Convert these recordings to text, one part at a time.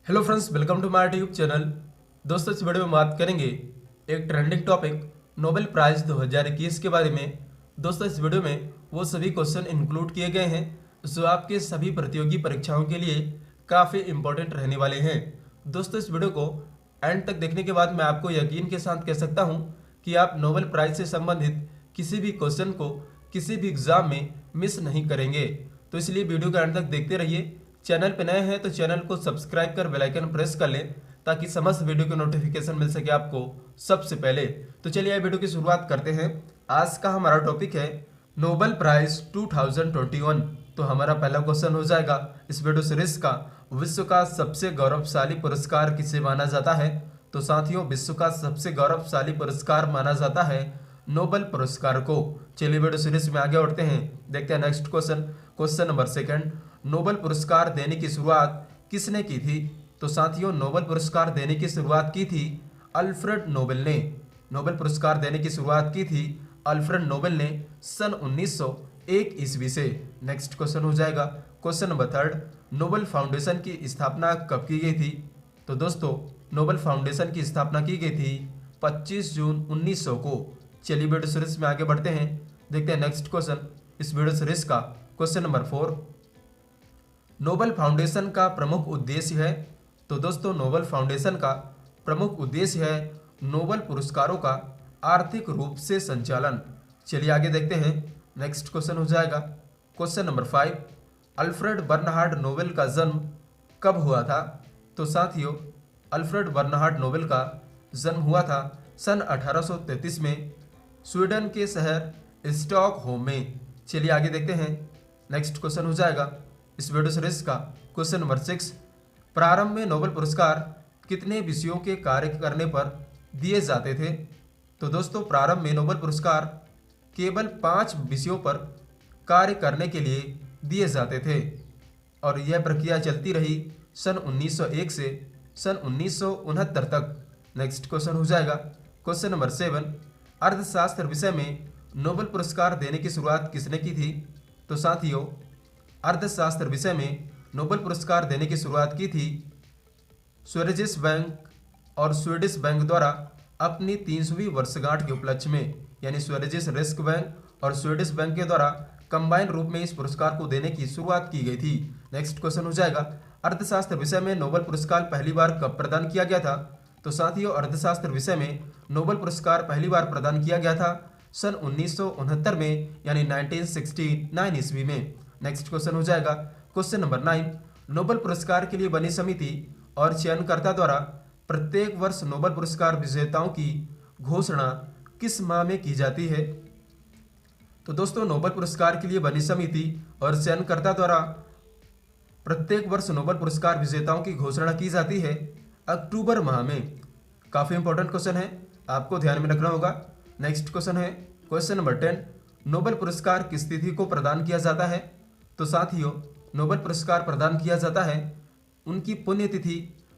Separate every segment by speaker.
Speaker 1: Hello friends, welcome to my YouTube channel. दोस्तों, इस video में बात करेंगे एक ट्रेंडिंग टॉपिक नोबेल प्राइज 2021 के बारे में। दोस्तों, इस वीडियो में वो सभी क्वेश्चन इंक्लूड किए गए हैं जो आपके सभी प्रतियोगी परीक्षाओं के लिए काफ़ी इंपॉर्टेंट रहने वाले हैं। दोस्तों, इस वीडियो को एंड तक देखने के बाद मैं आपको यकीन के साथ कह सकता हूँ कि आप नोबेल प्राइज से संबंधित किसी भी क्वेश्चन को किसी भी एग्जाम में मिस नहीं करेंगे। तो इसलिए वीडियो को एंड तक देखते रहिए। चैनल पे नए हैं तो चैनल को सब्सक्राइब कर बेल आइकन प्रेस कर लें ताकि समस्त वीडियो की नोटिफिकेशन मिल सके आपको सबसे पहले। तो चलिए वीडियो की शुरुआत करते हैं। आज का हमारा टॉपिक है नोबेल प्राइज 2021। तो हमारा पहला क्वेश्चन हो जाएगा इस वीडियो सीरीज का, विश्व का सबसे गौरवशाली पुरस्कार किसे माना जाता है? तो साथियों, विश्व का सबसे गौरवशाली पुरस्कार माना जाता है नोबेल पुरस्कार को। चलिए वीडियो सीरीज में आगे बढ़ते हैं, देखते हैं next question. Question number second, Nobel पुरस्कार देने की शुरुआत किसने की थी? तो साथियों, नोबेल पुरस्कार देने की शुरुआत की थी अल्फ्रेड नोबेल ने। नोबेल पुरस्कार देने की शुरुआत की थी अल्फ्रेड नोबेल ने सन 1901 ईस्वी से। नेक्स्ट क्वेश्चन हो जाएगा question number third, Nobel foundation की स्थापना कब की गई थी? तो दोस्तों, नोबेल फाउंडेशन की स्थापना की गई थी 25 जून 1900 को। चलिए वीडियो सीरीज में आगे बढ़ते हैं, देखते हैं नेक्स्ट क्वेश्चन इस वीडियो सीरीज का। क्वेश्चन नंबर 4, नोबेल फाउंडेशन का प्रमुख उद्देश्य है? तो दोस्तों, नोबेल फाउंडेशन का प्रमुख उद्देश्य है नोबेल पुरस्कारों का आर्थिक रूप से संचालन। चलिए आगे देखते हैं, नेक्स्ट क्वेश्चन हो जाएगा question number 5, Alfred Bernhard Nobel का जन्म कब हुआ था? तो साथियों, अल्फ्रेड बर्नहार्ड नोबेल का जन्म हुआ था सन 1833 में स्वीडन के शहर स्टॉकहोम में। चलिए आगे देखते हैं, नेक्स्ट क्वेश्चन हो जाएगा इस वीडियो सीरीज का क्वेश्चन नंबर 6, प्रारंभ में नोबेल पुरस्कार कितने विषयों के कार्य करने पर दिए जाते थे? तो दोस्तों, प्रारंभ में नोबेल पुरस्कार केवल 5 विषयों पर कार्य करने के लिए दिए जाते थे और यह प्रक्रिया चलती रही सन 1901 से सन 1969 तक। नेक्स्ट क्वेश्चन हो जाएगा क्वेश्चन नंबर 7, अर्थशास्त्र विषय में नोबेल पुरस्कार देने की शुरुआत किसने की थी? तो साथियों, अर्थशास्त्र विषय में नोबेल पुरस्कार देने की शुरुआत की थी स्वेरिजेस बैंक और स्वीडिश बैंक द्वारा अपनी 300वीं वर्षगांठ के उपलक्ष्य में, यानी स्वेरिजेस रिस्क बैंक और स्वीडिश बैंक के द्वारा कंबाइन रूप में इस पुरस्कार को देने की शुरुआत की गई थी। नेक्स्ट क्वेश्चन हो जाएगा, अर्थशास्त्र विषय में नोबेल पुरस्कार पहली बार कब प्रदान किया गया था? तो साथियों, अर्थशास्त्र विषय में नोबेल पुरस्कार पहली बार प्रदान किया गया था सन 1969 में, यानी 1969 ईस्वी में। नेक्स्ट क्वेश्चन हो जाएगा क्वेश्चन नंबर 9, नोबेल पुरस्कार के लिए बनी समिति और चयनकर्ता द्वारा प्रत्येक वर्ष नोबेल पुरस्कार विजेताओं की घोषणा किस माह में की जाती है? तो दोस्तों, नोबेल पुरस्कार के लिए बनी समिति और चयनकर्ता द्वारा प्रत्येक वर्ष नोबेल पुरस्कार विजेताओं की घोषणा की जाती है अक्टूबर माह में। काफी इंपॉर्टेंट क्वेश्चन है, आपको ध्यान में रखना होगा। नेक्स्ट क्वेश्चन है क्वेश्चन नंबर 10, नोबेल पुरस्कार किस तिथि को प्रदान किया जाता है? तो साथियों, नोबेल पुरस्कार प्रदान किया जाता है उनकी पुण्यतिथि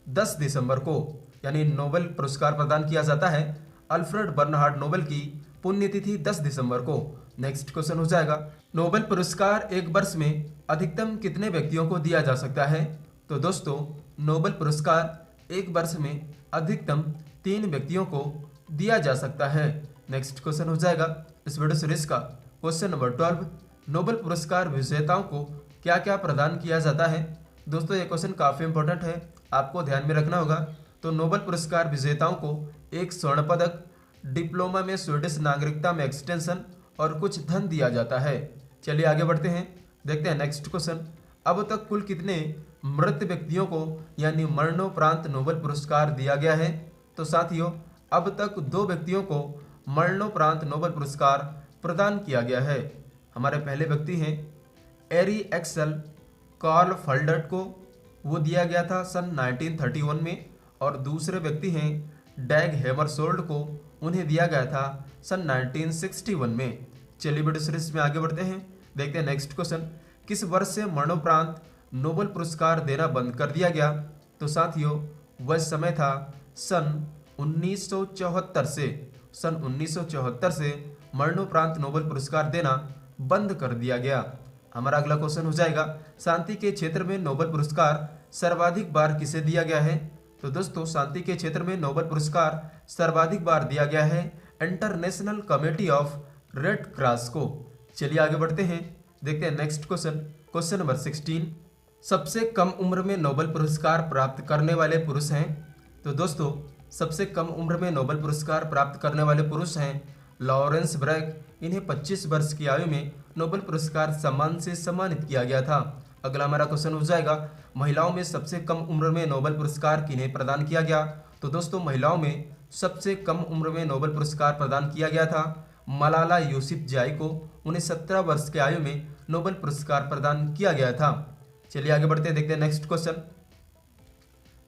Speaker 1: 10 दिसंबर को, यानी नोबेल पुरस्कार प्रदान किया जाता है अल्फ्रेड बर्नहार्ड नोबेल की पुण्यतिथि 10 दिसंबर को। नेक्स्ट क्वेश्चन हो जाएगा, नोबेल पुरस्कार एक वर्ष में अधिकतम कितने व्यक्तियों को दिया जा सकता है? तो दोस्तों, नोबेल पुरस्कार एक वर्ष में अधिकतम 3 व्यक्तियों को दिया जा सकता है। नेक्स्ट क्वेश्चन हो जाएगा इस वीडियो सीरीज का क्वेश्चन नंबर 12, नोबेल पुरस्कार विजेताओं को क्या क्या प्रदान किया जाता है? दोस्तों, ये क्वेश्चन काफ़ी इंपॉर्टेंट है, आपको ध्यान में रखना होगा। तो नोबेल पुरस्कार विजेताओं को एक स्वर्ण पदक, डिप्लोमा में स्वीडिश नागरिकता में एक्सटेंशन और कुछ धन दिया जाता है। चलिए आगे बढ़ते हैं, देखते हैं नेक्स्ट क्वेश्चन, अब तक कुल कितने मृत व्यक्तियों को यानी मरणोपरांत नोबेल पुरस्कार दिया गया है? तो साथियों, अब तक 2 व्यक्तियों को मरणोपरांत नोबेल पुरस्कार प्रदान किया गया है। हमारे पहले व्यक्ति हैं एरी एक्सेल कार्ल फल्डर्ट को, वो दिया गया था सन 1931 में, और दूसरे व्यक्ति हैं डैग हैमरशोल्ड को, उन्हें दिया गया था सन 1961 में। चलिए वीडियो सीरीज में आगे बढ़ते हैं, देखते हैं नेक्स्ट क्वेश्चन, किस वर्ष से मरणोपरांत नोबेल पुरस्कार देना बंद कर दिया गया? तो साथियों, वह समय था सन 1974 से। सन 1974 से मरणोपरांत नोबेल पुरस्कार देना बंद कर दिया गया। हमारा अगला क्वेश्चन हो जाएगा, शांति के क्षेत्र में नोबेल पुरस्कार सर्वाधिक बार किसे दिया गया है? तो दोस्तों शांति के क्षेत्र में नोबेल पुरस्कार सर्वाधिक बार दिया गया है international committee of red cross को। चलिए आगे बढ़ते हैं, देखते हैं नेक्स्ट क्वेश्चन, क्वेश्चन नंबर 16। सबसे कम उम्र में नोबेल पुरस्कार प्राप्त करने वाले पुरुष हैं? तो दोस्तों सबसे कम उम्र में नोबेल पुरस्कार प्राप्त करने वाले पुरुष हैं लॉरेंस ब्रैग। इन्हें 25 वर्ष की आयु में नोबेल पुरस्कार सम्मान से सम्मानित किया गया था। अगला हमारा क्वेश्चन हो जाएगा, महिलाओं में सबसे कम उम्र में नोबेल पुरस्कार किन्हें प्रदान किया गया? तो दोस्तों महिलाओं में सबसे कम उम्र में नोबेल पुरस्कार प्रदान किया गया था मलाला यूसुफजई को। उन्हें 17 वर्ष की आयु में नोबेल पुरस्कार प्रदान किया गया था। चलिए आगे बढ़ते हैं, देखते हैं नेक्स्ट क्वेश्चन।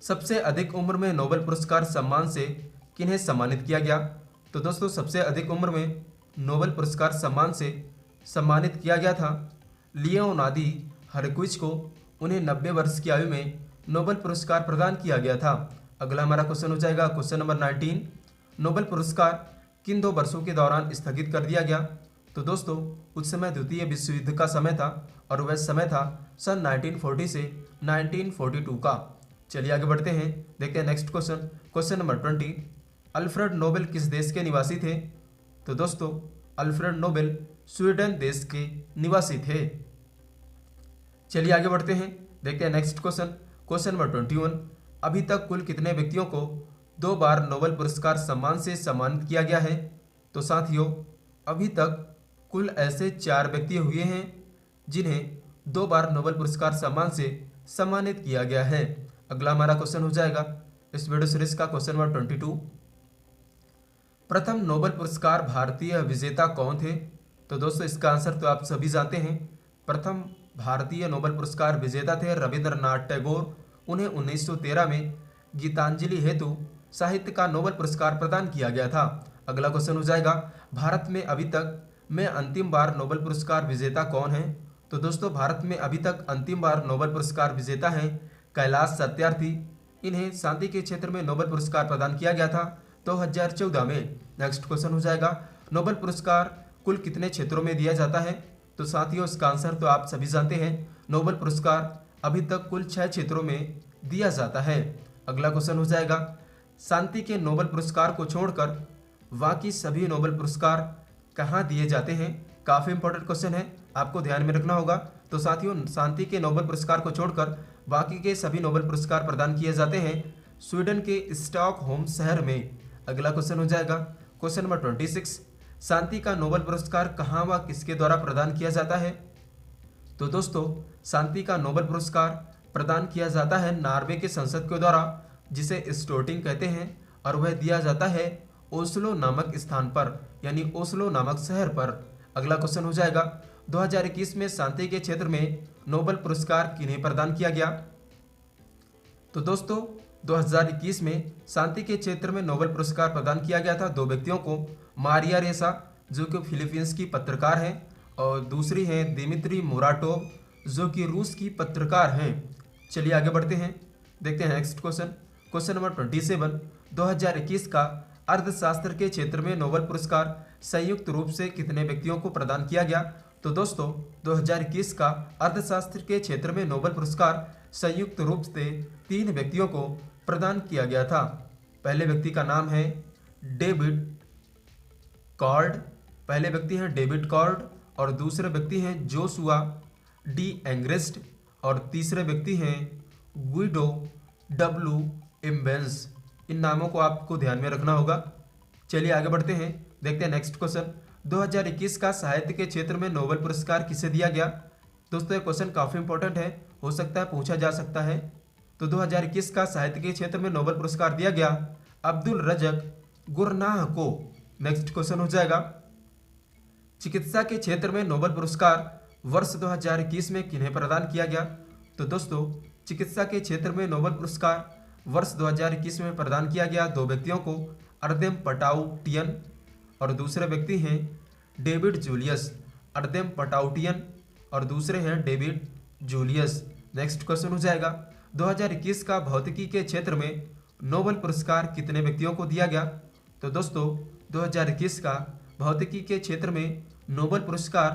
Speaker 1: सबसे अधिक उम्र में नोबेल पुरस्कार सम्मान से किन्हें सम्मानित किया गया? तो दोस्तों सबसे अधिक उम्र में नोबेल पुरस्कार सम्मान से सम्मानित किया गया था लियोनार्दो हरकुइज को। उन्हें 90 वर्ष की आयु में नोबेल पुरस्कार प्रदान किया गया था। अगला हमारा क्वेश्चन हो जाएगा क्वेश्चन नंबर 19। नोबेल पुरस्कार किन 2 वर्षों के दौरान स्थगित कर दिया गया? तो दोस्तों उस समय द्वितीय विश्व युद्ध का समय था और वह समय था सन 1940 से 1942 का। चलिए आगे बढ़ते हैं, देखते हैं next question, question number 20। Alfred Nobel किस देश के निवासी थे? तो दोस्तों अल्फ्रेड नोबेल स्वीडन देश के निवासी थे। चलिए आगे बढ़ते हैं, देखते हैं नेक्स्ट क्वेश्चन, क्वेश्चन नंबर 21। अभी तक कुल कितने व्यक्तियों को 2 बार नोबेल पुरस्कार सम्मान से सम्मानित किया गया है? तो साथियों अभी तक कुल ऐसे 4 व्यक्ति हुए हैं जिन्हें 2 बार नोबेल पुरस्कार सम्मान से सम्मानित किया गया है। अगला हमारा क्वेश्चन हो जाएगा इस वीडियो सीरीज का क्वेश्चन नंबर 22। प्रथम नोबेल पुरस्कार भारतीय विजेता कौन थे? तो दोस्तों इसका आंसर तो आप सभी जानते हैं। प्रथम भारतीय नोबेल पुरस्कार विजेता थे रविंद्रनाथ टैगोर। उन्हें 1913 में गीतांजलि हेतु साहित्य का नोबेल पुरस्कार प्रदान किया गया था। अगला क्वेश्चन हो जाएगा, भारत में अभी तक में अंतिम बार नोबेल पुरस्कार विजेता कौन है? तो दोस्तों भारत में अभी तक अंतिम बार नोबेल पुरस्कार विजेता हैं कैलाश सत्यार्थी। इन्हें शांति के क्षेत्र में नोबेल पुरस्कार प्रदान किया गया था 2014 में। नेक्स्ट क्वेश्चन हो जाएगा, नोबेल पुरस्कार कुल कितने क्षेत्रों में दिया जाता है? तो साथियों इसका आंसर तो आप सभी जानते हैं। नोबेल पुरस्कार अभी तक कुल 6 क्षेत्रों में दिया जाता है। अगला क्वेश्चन हो जाएगा, शांति के नोबेल पुरस्कार को छोड़कर बाकी सभी नोबेल पुरस्कार कहाँ दिए जाते हैं? काफ़ी इंपॉर्टेंट क्वेश्चन है, आपको ध्यान में रखना होगा। तो साथियों शांति के नोबेल पुरस्कार को छोड़कर बाकी के सभी नोबेल पुरस्कार प्रदान किए जाते हैं स्वीडन के स्टॉकहोम शहर में। अगला क्वेश्चन हो जाएगा क्वेश्चन नंबर 26। शांति का नोबेल पुरस्कार कहाँ व किसके द्वारा प्रदान किया जाता है? तो दोस्तों शांति का नोबेल पुरस्कार प्रदान किया जाता है नॉर्वे के संसद के द्वारा, जिसे स्टोटिंग कहते हैं, और वह दिया जाता है ओस्लो नामक स्थान पर, यानी ओस्लो नामक शहर पर। अगला क्वेश्चन हो जाएगा, 2021 में शांति के क्षेत्र में नोबेल पुरस्कार किन्हें प्रदान किया गया? तो दोस्तों 2021 में शांति के क्षेत्र में नोबेल पुरस्कार प्रदान किया गया था 2 व्यक्तियों को, मारिया रेसा जो कि फिलीपींस की पत्रकार हैं और दूसरी हैं दिमित्री मुराटोव जो कि रूस की पत्रकार हैं। चलिए आगे बढ़ते हैं, देखते हैं नेक्स्ट क्वेश्चन, क्वेश्चन नंबर 27। 2021 का अर्थशास्त्र के क्षेत्र में नोबेल पुरस्कार संयुक्त रूप से कितने व्यक्तियों को प्रदान किया गया? तो दोस्तों 2021 का अर्थशास्त्र के क्षेत्र में नोबेल पुरस्कार संयुक्त रूप से 3 व्यक्तियों को प्रदान किया गया था। पहले व्यक्ति का नाम है डेविड कॉर्ड, पहले व्यक्ति हैं डेविड कॉर्ड, और दूसरे व्यक्ति हैं जोशुआ डी एंग्रेस्ट, और तीसरे व्यक्ति हैं गुइडो डब्ल्यू इम्बेंस। इन नामों को आपको ध्यान में रखना होगा। चलिए आगे बढ़ते हैं, देखते हैं नेक्स्ट क्वेश्चन, 2021 का साहित्य के क्षेत्र में नोबेल पुरस्कार किसे दिया गया? दोस्तों ये क्वेश्चन काफ़ी इंपॉर्टेंट है, हो सकता है पूछा जा सकता है। तो 2021 का साहित्य के क्षेत्र में नोबेल पुरस्कार दिया गया अब्दुल रज़क गुरनाह को। नेक्स्ट क्वेश्चन हो जाएगा, चिकित्सा के क्षेत्र में नोबेल पुरस्कार वर्ष 2021 में किन्हें प्रदान किया गया? तो दोस्तों चिकित्सा के क्षेत्र में नोबेल पुरस्कार वर्ष 2021 में प्रदान किया गया 2 व्यक्तियों को, अर्देम पटाउटियन और दूसरे व्यक्ति हैं डेविड जूलियस। अर्देम पटाउटियन और दूसरे हैं डेविड जूलियस। नेक्स्ट क्वेश्चन हो जाएगा, 2021 का भौतिकी के क्षेत्र में नोबेल पुरस्कार कितने व्यक्तियों को दिया गया? तो दोस्तों 2021 का भौतिकी के क्षेत्र में नोबेल पुरस्कार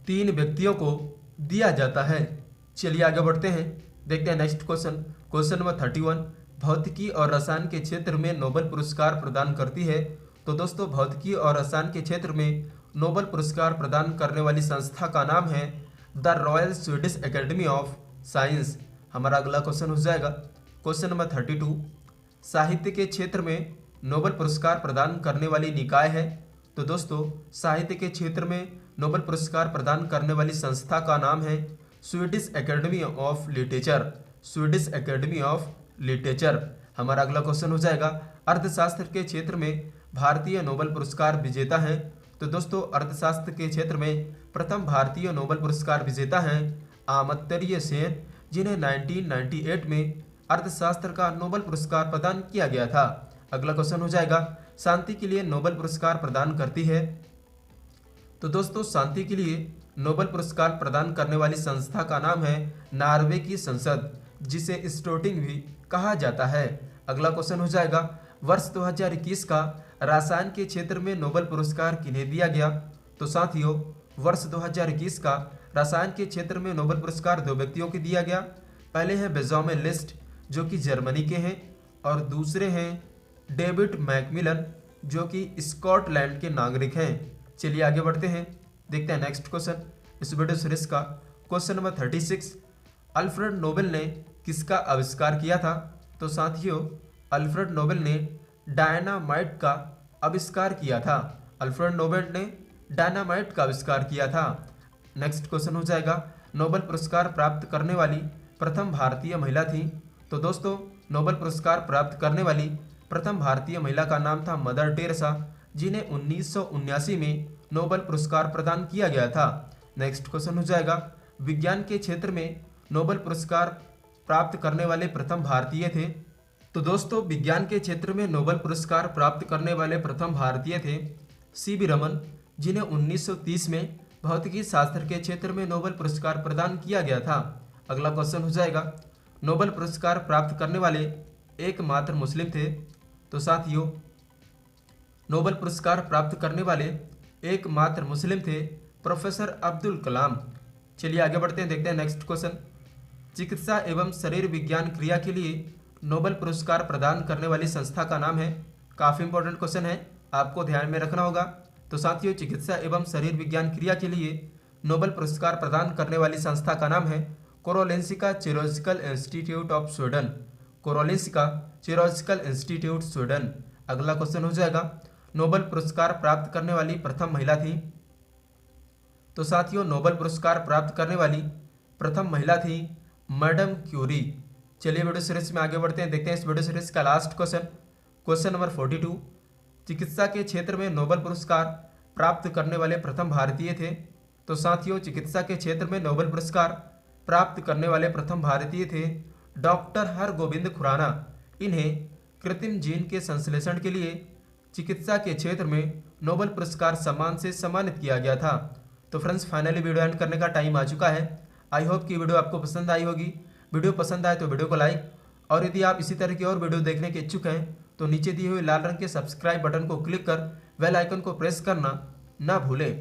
Speaker 1: 3 व्यक्तियों को दिया जाता है। चलिए आगे बढ़ते हैं, देखते हैं नेक्स्ट क्वेश्चन। क्वेश्चन नंबर 31, भौतिकी और रसायन के क्षेत्र में नोबेल पुरस्कार प्रदान करती है। तो दोस्तों भौतिकी और रसायन के क्षेत्र में नोबेल पुरस्कार प्रदान करने वाली संस्था का नाम है the royal Swedish academy of science. हमारा अगला क्वेश्चन हो जाएगा क्वेश्चन नंबर 32, साहित्य के क्षेत्र में नोबेल पुरस्कार प्रदान करने वाली निकाय है। तो दोस्तों साहित्य के क्षेत्र में नोबेल पुरस्कार प्रदान करने वाली संस्था का नाम है Swedish academy of literature. Swedish academy of literature. हमारा अगला क्वेश्चन हो जाएगा अर्थशास्त्र के क्षेत्र में भारतीय नोबेल पुरस्कार विजेता हैं। तो दोस्तों अर्थशास्त्र के क्षेत्र में प्रथम भारतीय नोबेल पुरस्कार विजेता हैं अमर्त्य सेन, जिन्हें 1998 में अर्थशास्त्र का नोबेल पुरस्कार प्रदान किया गया था। अगला क्वेश्चन हो जाएगा शांति के लिए नोबेल पुरस्कार प्रदान करती है। तो दोस्तों शांति के लिए नोबेल पुरस्कार प्रदान करने वाली संस्था का नाम है नॉर्वे की संसद, जिसे स्टोटिंग भी कहा जाता है। अगला क्वेश्चन हो जाएगा वर्ष 2021 का रसायन के क्षेत्र में नोबेल पुरस्कार किन्हें दिया गया। तो साथियों वर्ष 2021 का रसायन के क्षेत्र में नोबेल पुरस्कार दो व्यक्तियों को दिया गया। पहले हैं बेंजामिन लिस्ट जो कि जर्मनी के हैं, और दूसरे हैं डेविड मैकमिलन जो कि स्कॉटलैंड के नागरिक हैं। चलिए आगे बढ़ते हैं, देखते हैं नेक्स्ट क्वेश्चन इस वीडियो सीरीज का। क्वेश्चन नंबर 36, अल्फ्रेड नोबेल ने किसका आविष्कार किया था। तो साथियों अल्फ्रेड नोबेल ने डायनामाइट का आविष्कार किया था। अल्फ्रेड नोबेल ने डायनामाइट का आविष्कार किया था। नेक्स्ट क्वेश्चन हो जाएगा नोबेल पुरस्कार प्राप्त करने वाली प्रथम भारतीय महिला थी। तो दोस्तों नोबेल पुरस्कार प्राप्त करने वाली प्रथम भारतीय महिला का नाम था मदर टेरेसा, जिन्हें 1979 में नोबेल पुरस्कार प्रदान किया गया था। नेक्स्ट क्वेश्चन हो जाएगा विज्ञान के क्षेत्र में नोबेल पुरस्कार प्राप्त करने वाले प्रथम भारतीय थे। तो दोस्तों विज्ञान के क्षेत्र में नोबेल पुरस्कार प्राप्त करने वाले प्रथम भारतीय थे सीवी रमन, जिन्हें 1930 में भौतिकी शास्त्र के क्षेत्र में नोबेल पुरस्कार प्रदान किया गया था। अगला क्वेश्चन हो जाएगा नोबेल पुरस्कार प्राप्त करने वाले एकमात्र मुस्लिम थे। तो साथियों नोबेल पुरस्कार प्राप्त करने वाले एकमात्र मुस्लिम थे प्रोफेसर अब्दुल कलाम। चलिए आगे बढ़ते हैं, देखते हैं नेक्स्ट क्वेश्चन। चिकित्सा एवं शरीर विज्ञान क्रिया के लिए नोबेल पुरस्कार प्रदान करने वाली संस्था का नाम है। काफ़ी इंपॉर्टेंट क्वेश्चन है, आपको ध्यान में रखना होगा। तो साथियों चिकित्सा एवं शरीर विज्ञान क्रिया के लिए नोबेल पुरस्कार प्रदान करने वाली संस्था का नाम है Karolinska chirurgical institute of Sweden. Karolinska chirurgical institute Sweden. अगला क्वेश्चन हो जाएगा नोबेल पुरस्कार प्राप्त करने वाली प्रथम महिला थी। तो साथियों नोबेल पुरस्कार प्राप्त करने वाली प्रथम महिला थी मैडम क्यूरी। चलिए वीडियो सीरीज में आगे बढ़ते हैं, देखते हैं इस वीडियो सीरीज का लास्ट क्वेश्चन। क्वेश्चन नंबर 42, चिकित्सा के क्षेत्र में नोबेल पुरस्कार प्राप्त करने वाले प्रथम भारतीय थे। तो साथियों चिकित्सा के क्षेत्र में नोबेल पुरस्कार प्राप्त करने वाले प्रथम भारतीय थे डॉक्टर हरगोविंद खुराना। इन्हें कृत्रिम जीन के संश्लेषण के लिए चिकित्सा के क्षेत्र में नोबेल पुरस्कार सम्मान से सम्मानित किया गया था। तो फ्रेंड्स फाइनली वीडियो एंड करने का टाइम आ चुका है। आई होप कि वीडियो आपको पसंद आई होगी। वीडियो पसंद आए तो वीडियो को लाइक, और यदि आप इसी तरह की और वीडियो देखने के इच्छुक हैं तो नीचे दिए हुए लाल रंग के सब्सक्राइब बटन को क्लिक कर बेल आइकन को प्रेस करना ना भूलें।